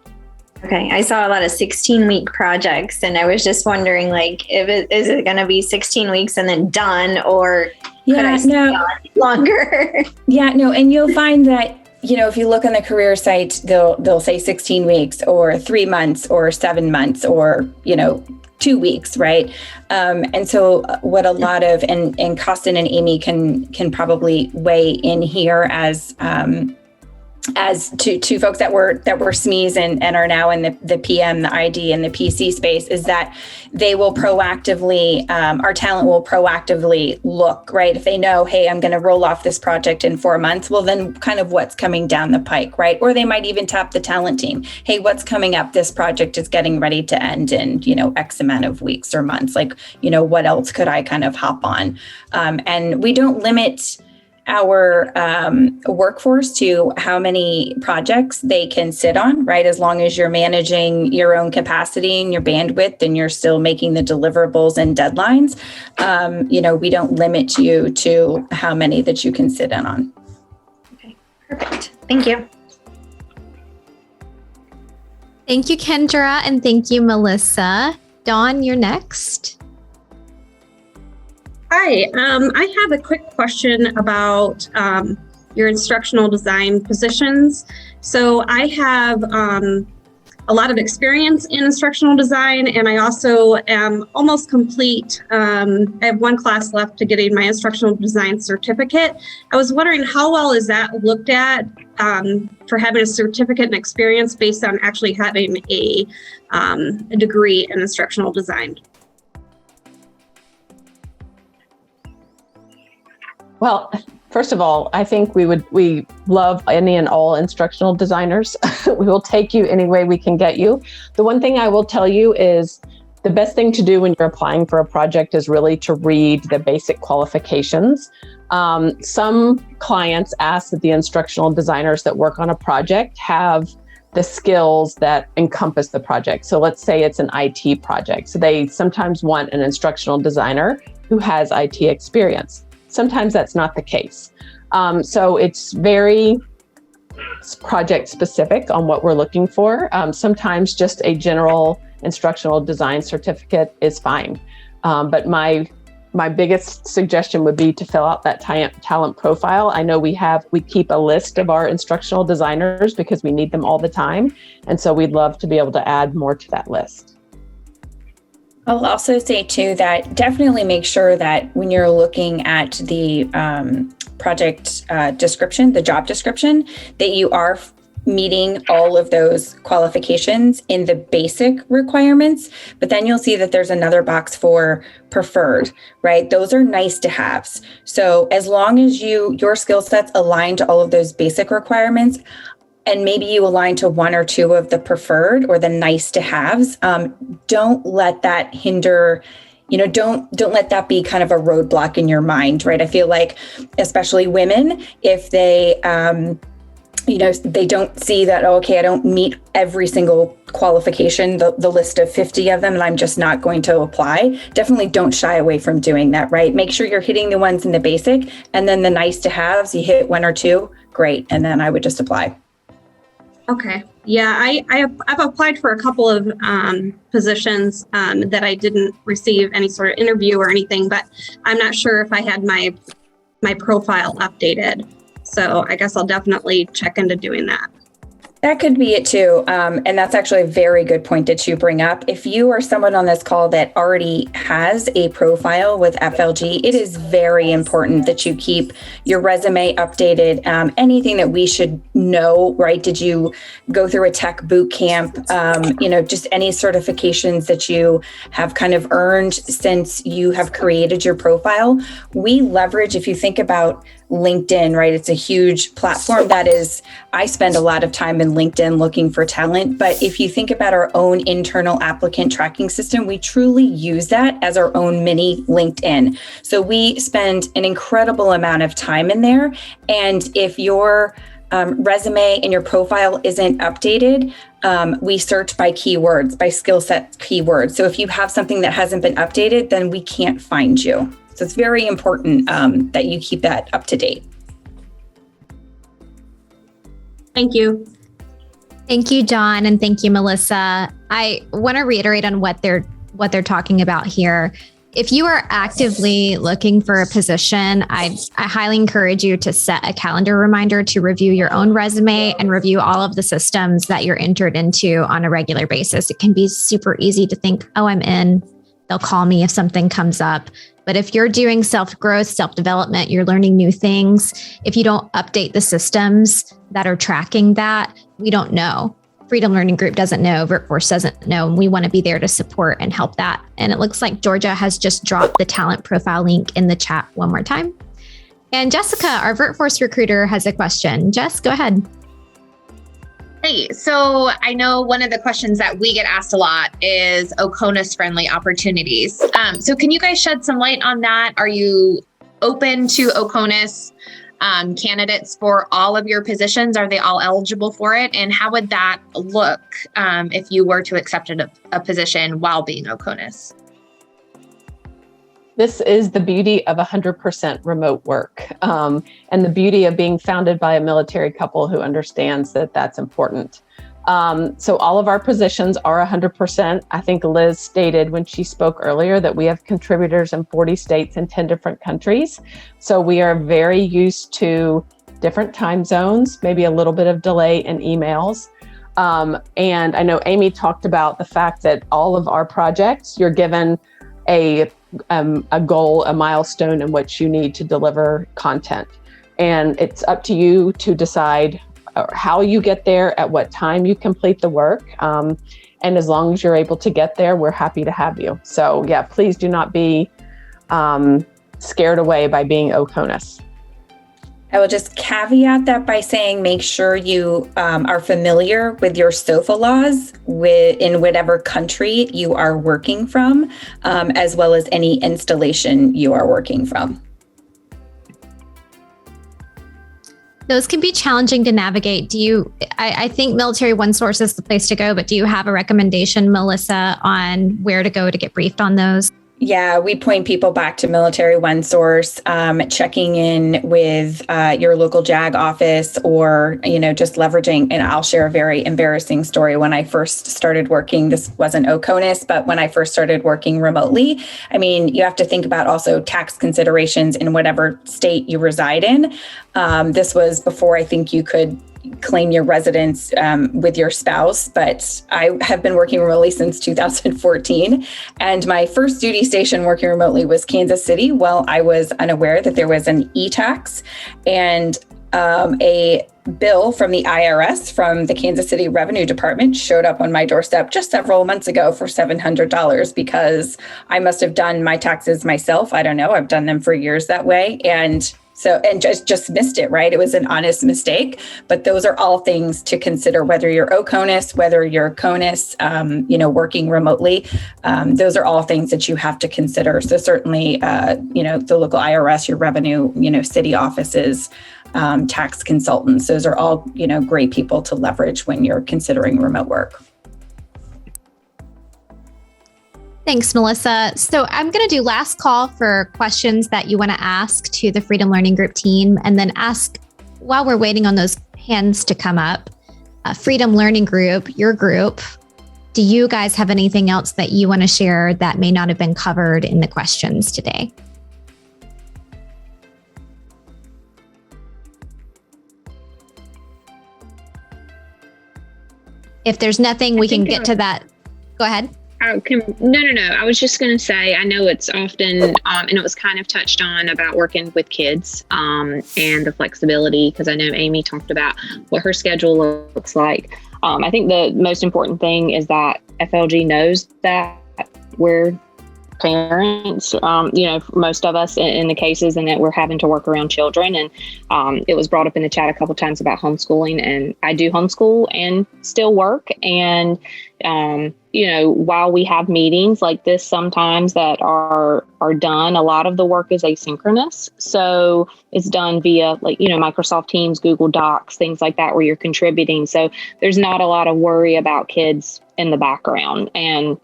K: Okay. I saw a lot of 16-week projects, and I was just wondering, is it going to be 16 weeks and then done, or could I stay on longer? Yeah, no. And you'll find that, if you look on the career site, they'll say 16 weeks or 3 months or 7 months or, 2 weeks, right? And so what a lot of, and Coston and Amy can probably weigh in here as to folks that were SMEs and are now in the PM, the ID, and the PC space, is that they will proactively, our talent will proactively look, right? If they know, hey, I'm going to roll off this project in 4 months, well, then kind of what's coming down the pike, right? Or they might even tap the talent team. Hey, what's coming up? This project is getting ready to end in, X amount of weeks or months. What else could I kind of hop on? And we don't limit our workforce to how many projects they can sit on, right? As long as you're managing your own capacity and your bandwidth and you're still making the deliverables and deadlines, we don't limit you to how many that you can sit in on. Okay, perfect. Thank you.
A: Thank you, Kendra, and thank you, Melissa. Dawn, you're next.
L: Hi, I have a quick question about your instructional design positions. So I have a lot of experience in instructional design, and I also am almost complete. I have one class left to getting my instructional design certificate. I was wondering, how well is that looked at for having a certificate and experience based on actually having a degree in instructional design?
D: Well, first of all, I think we love any and all instructional designers. We will take you any way we can get you. The one thing I will tell you is the best thing to do when you're applying for a project is really to read the basic qualifications. Some clients ask that the instructional designers that work on a project have the skills that encompass the project. So let's say it's an IT project. So they sometimes want an instructional designer who has IT experience. Sometimes that's not the case. So it's very project specific on what we're looking for. Sometimes just a general instructional design certificate is fine. But my biggest suggestion would be to fill out that talent profile. I know we keep a list of our instructional designers because we need them all the time. And so we'd love to be able to add more to that list.
K: I'll also say too that definitely make sure that when you're looking at the project description, the job description, that you are meeting all of those qualifications in the basic requirements, but then you'll see that there's another box for preferred, right? Those are nice to haves. So as long as your skill sets align to all of those basic requirements, and maybe you align to one or two of the preferred or the nice to haves, don't let that hinder, don't let that be kind of a roadblock in your mind, right? I feel like, especially women, if they, they don't see that, okay, I don't meet every single qualification, the list of 50 of them, and I'm just not going to apply. Definitely don't shy away from doing that, right? Make sure you're hitting the ones in the basic, and then the nice to haves, you hit one or two, great. And then I would just apply.
L: Okay. Yeah, I've applied for a couple of positions that I didn't receive any sort of interview or anything, but I'm not sure if I had my profile updated. So I guess I'll definitely check into doing that.
K: That could be it too. And that's actually a very good point that you bring up. If you are someone on this call that already has a profile with FLG, it is very important that you keep your resume updated. Anything that we should know, right? Did you go through a tech boot camp? Just any certifications that you have kind of earned since you have created your profile. We leverage, if you think about LinkedIn, right? It's a huge platform I spend a lot of time in LinkedIn looking for talent. But if you think about our own internal applicant tracking system, we truly use that as our own mini LinkedIn. So we spend an incredible amount of time in there. And if your resume and your profile isn't updated, we search by keywords, by skill set keywords. So if you have something that hasn't been updated, then we can't find you. So it's very important that you keep that up to date.
L: Thank you.
A: Thank you, John, and thank you, Melissa. I want to reiterate on what they're talking about here. If you are actively looking for a position, I highly encourage you to set a calendar reminder to review your own resume and review all of the systems that you're entered into on a regular basis. It can be super easy to think, oh, I'm in. They'll call me if something comes up. But if you're doing self-growth, self-development, you're learning new things, if you don't update the systems that are tracking that, we don't know. Freedom Learning Group doesn't know, VirtForce doesn't know, and we want to be there to support and help that. And it looks like Georgia has just dropped the talent profile link in the chat one more time. And Jessica, our VirtForce recruiter, has a question. Jess, go ahead.
M: Hey, so I know one of the questions that we get asked a lot is OCONUS-friendly opportunities. So can you guys shed some light on that? Are you open to OCONUS candidates for all of your positions? Are they all eligible for it? And how would that look if you were to accept a position while being OCONUS?
D: This is the beauty of 100% remote work, and the beauty of being founded by a military couple who understands that that's important. So all of our positions are 100%. I think Liz stated when she spoke earlier that we have contributors in 40 states and 10 different countries. So we are very used to different time zones, maybe a little bit of delay in emails. And I know Amy talked about the fact that all of our projects, you're given a goal, a milestone in which you need to deliver content. And it's up to you to decide how you get there, at what time you complete the work. And as long as you're able to get there, we're happy to have you. So yeah, please do not be scared away by being OCONUS.
K: I will just caveat that by saying make sure you are familiar with your SOFA laws in whatever country you are working from, as well as any installation you are working from.
A: Those can be challenging to navigate. I think Military OneSource is the place to go, but do you have a recommendation, Melissa, on where to go to get briefed on those?
K: Yeah, we point people back to Military OneSource, checking in with your local JAG office, or, just leveraging. And I'll share a very embarrassing story. When I first started working, this wasn't OCONUS, but when I first started working remotely, you have to think about also tax considerations in whatever state you reside in. This was before I think you could claim your residence with your spouse, but I have been working remotely since 2014. And my first duty station working remotely was Kansas City. Well, I was unaware that there was an e-tax and a bill from the IRS from the Kansas City Revenue Department showed up on my doorstep just several months ago for $700 because I must have done my taxes myself. I don't know. I've done them for years that way. And just missed it, right? It was an honest mistake, but those are all things to consider, whether you're OCONUS, whether you're CONUS, working remotely. Those are all things that you have to consider. So certainly, the local IRS, your revenue, city offices, tax consultants, those are all, great people to leverage when you're considering remote work.
A: Thanks, Melissa. So I'm going to do last call for questions that you want to ask to the Freedom Learning Group team, and then ask while we're waiting on those hands to come up. Freedom Learning Group, your group, do you guys have anything else that you want to share that may not have been covered in the questions today? If there's nothing, we can get to that. Go ahead.
F: No. I was just going to say, I know it's often, and it was kind of touched on about working with kids and the flexibility, because I know Amy talked about what her schedule looks like. I think the most important thing is that FLG knows that we're parents, most of us in the cases, and that we're having to work around children. And it was brought up in the chat a couple of times about homeschooling, and I do homeschool and still work. And, while we have meetings like this sometimes that are done, a lot of the work is asynchronous. So it's done via Microsoft Teams, Google Docs, things like that, where you're contributing. So there's not a lot of worry about kids in the background. And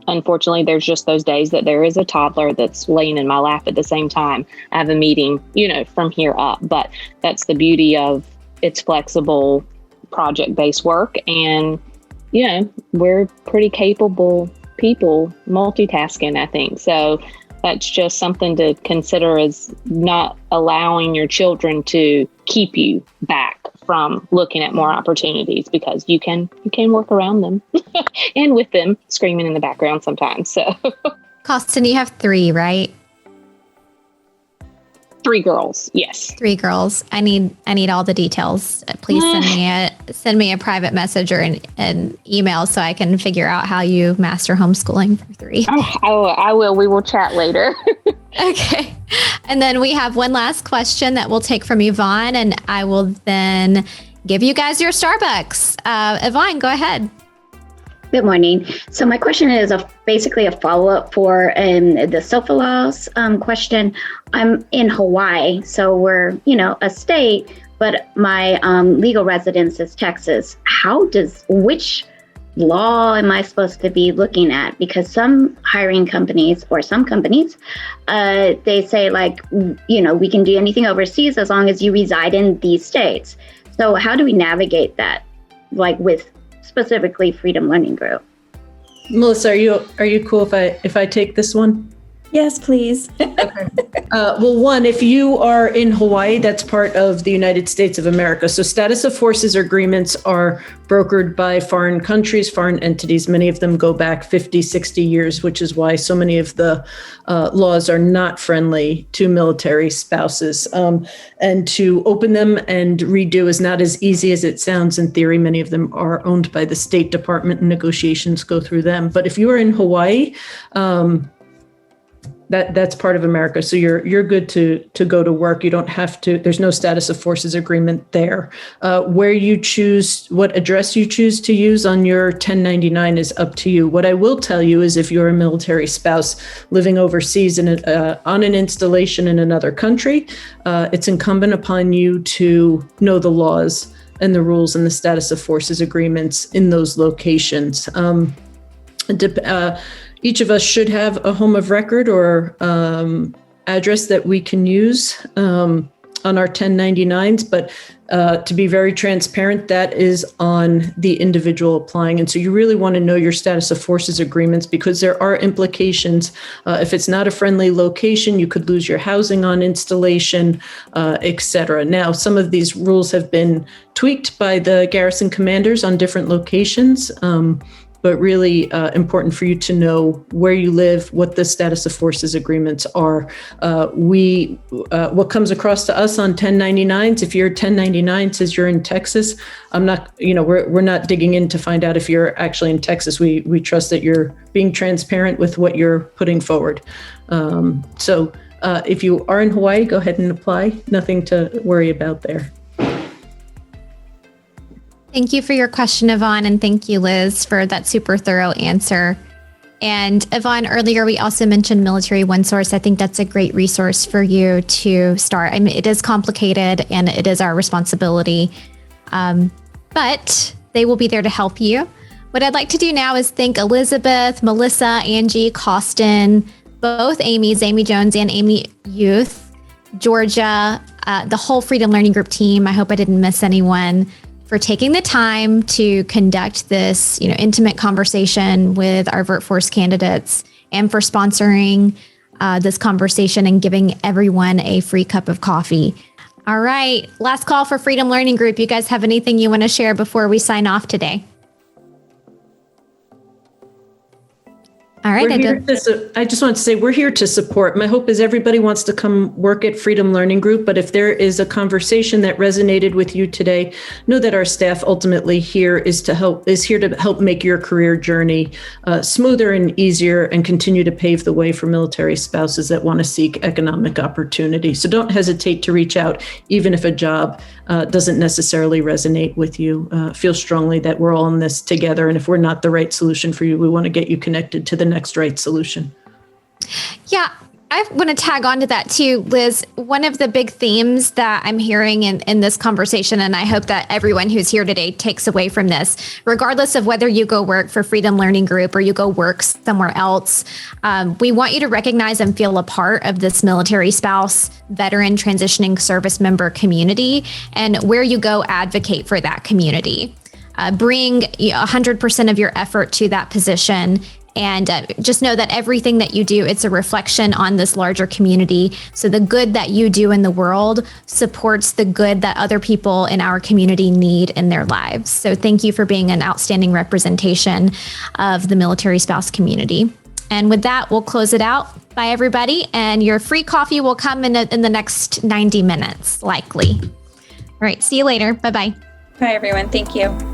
F: unfortunately, there's just those days that there is a toddler that's laying in my lap at the same time I have a meeting, from here up. But that's the beauty of it's flexible project-based work. And, we're pretty capable people multitasking, I think. So that's just something to consider, as not allowing your children to keep you back from looking at more opportunities, because you can work around them and with them screaming in the background sometimes. So,
A: Coston, you have 3, right?
F: 3 girls. Yes.
A: 3 girls. I need all the details. Please send me a private message or an email so I can figure out how you master homeschooling for 3.
F: I will. We will chat later.
A: Okay. And then we have one last question that we'll take from Yvonne, and I will then give you guys your Starbucks. Yvonne, go ahead.
N: Good morning. So my question is basically a follow-up for the SOFA laws question. I'm in Hawaii, so we're, a state, but my legal residence is Texas. Which law am I supposed to be looking at? Because some hiring companies or some companies, they say we can do anything overseas as long as you reside in these states. So how do we navigate that, with specifically Freedom Learning Group?
C: Melissa, are you cool if I take this one?
K: Yes, please.
C: Okay. Well, one, if you are in Hawaii, that's part of the United States of America. So status of forces agreements are brokered by foreign countries, foreign entities. Many of them go back 50, 60 years, which is why so many of the laws are not friendly to military spouses. And to open them and redo is not as easy as it sounds. In theory, many of them are owned by the State Department and negotiations go through them. But if you are in Hawaii, that's part of America. So you're good to go to work. You don't have to, there's no status of forces agreement there. Where you choose, what address you choose to use on your 1099 is up to you. What I will tell you is if you're a military spouse living overseas on an installation in another country, it's incumbent upon you to know the laws and the rules and the status of forces agreements in those locations. Each of us should have a home of record or address that we can use. on our 1099s, but to be very transparent, that is on the individual applying. And so you really want to know your status of forces agreements, because there are implications. If it's not a friendly location, you could lose your housing on installation, et cetera. Now, some of these rules have been tweaked by the garrison commanders on different locations, but really important for you to know where you live, what the status of forces agreements are. What comes across to us on 1099s, if your 1099 says you're in Texas, we're not digging in to find out if you're actually in Texas. We trust that you're being transparent with what you're putting forward. So if you are in Hawaii, go ahead and apply. Nothing to worry about there.
A: Thank you for your question, Yvonne, and thank you, Liz, for that super thorough answer. And Yvonne, earlier we also mentioned Military OneSource. I think that's a great resource for you to start. I mean, it is complicated and it is our responsibility, but they will be there to help you. What I'd like to do now is thank Elizabeth, Melissa, Angie, Coston, both Amy's, Amy Jones and Amy Youth, Georgia, the whole Freedom Learning Group team. I hope I didn't miss anyone, for taking the time to conduct this, intimate conversation with our VirtForce candidates, and for sponsoring this conversation and giving everyone a free cup of coffee. All right, last call for Freedom Learning Group. You guys have anything you want to share before we sign off today? All right.
C: I just want to say we're here to support. My hope is everybody wants to come work at Freedom Learning Group, but if there is a conversation that resonated with you today, know that our staff ultimately here is here to help make your career journey smoother and easier, and continue to pave the way for military spouses that want to seek economic opportunity. So don't hesitate to reach out, even if a job doesn't necessarily resonate with you. Feel strongly that we're all in this together, and if we're not the right solution for you, we want to get you connected to the next right solution.
A: Yeah, I want to tag on to that too, Liz. One of the big themes that I'm hearing in this conversation, and I hope that everyone who's here today takes away from this, regardless of whether you go work for Freedom Learning Group or you go work somewhere else, we want you to recognize and feel a part of this military spouse, veteran, transitioning service member community, and where you go, advocate for that community. Bring 100% of your effort to that position. And just know that everything that you do, it's a reflection on this larger community. So the good that you do in the world supports the good that other people in our community need in their lives. So thank you for being an outstanding representation of the military spouse community. And with that, we'll close it out. Bye, everybody. And your free coffee will come in the next 90 minutes, likely. All right. See you later. Bye-bye.
K: Bye, everyone. Thank you.